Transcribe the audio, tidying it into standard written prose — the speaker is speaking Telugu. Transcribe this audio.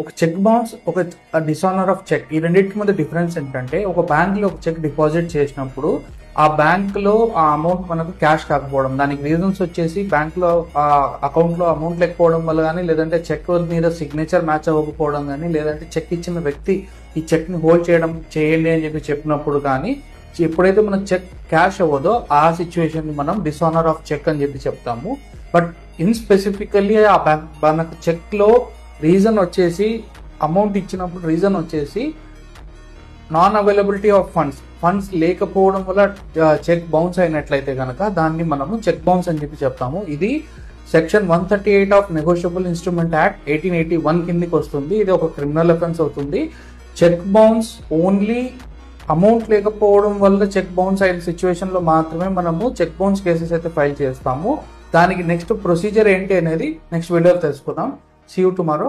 ఒక చెక్ బౌన్స్, ఒక డిసానర్ ఆఫ్ చెక్, ఈ రెండింటి మధ్య డిఫరెన్స్ ఏంటంటే, ఒక బ్యాంక్ లో ఒక చెక్ డిపాజిట్ చేసినప్పుడు ఆ బ్యాంక్ లో ఆ అమౌంట్ మనకు క్యాష్ కాకపోవడం, దానికి రీజన్స్ వచ్చేసి బ్యాంక్ లో ఆ అకౌంట్ లో అమౌంట్ లేకపోవడం వల్ల కానీ, లేదంటే చెక్ మీద సిగ్నేచర్ మ్యాచ్ అవ్వకపోవడం కానీ, లేదంటే చెక్ ఇచ్చిన వ్యక్తి ఈ చెక్ ని హోల్డ్ చేయండి అని చెప్పినప్పుడు కానీ, ఎప్పుడైతే మన చెక్ క్యాష్ అవ్వదో ఆ సిచ్యువేషన్ ని మనం డిసానర్ ఆఫ్ చెక్ అని చెప్తాము. బట్ ఇన్ స్పెసిఫికల్లీ ఆ మనకు చెక్ లో రీజన్ వచ్చేసి, అమౌంట్ ఇచ్చినప్పుడు రీజన్ వచ్చేసి నాన్ అవైలబిలిటీ ఆఫ్ ఫండ్స్ లేకపోవడం వల్ల చెక్ బౌన్స్ అయినట్లయితే కనుక దాన్ని మనము చెక్ బౌన్స్ అని చెప్తాము. ఇది section 138 of negotiable instrument act 1881 కిందకి వస్తుంది. ఇది ఒక క్రిమినల్ అఫెన్స్ అవుతుంది. చెక్ బౌన్స్ ఓన్లీ అమౌంట్ లేకపోవడం వల్ల చెక్ బౌన్స్ అయిన సిచ్యువేషన్ లో మాత్రమే మనము చెక్ బౌన్స్ కేసెస్ అయితే ఫైల్ చేస్తాము. దానికి నెక్స్ట్ ప్రొసీజర్ ఏంటి అనేది నెక్స్ట్ వీడియోలో తెలుసుకుందాం. See you tomorrow.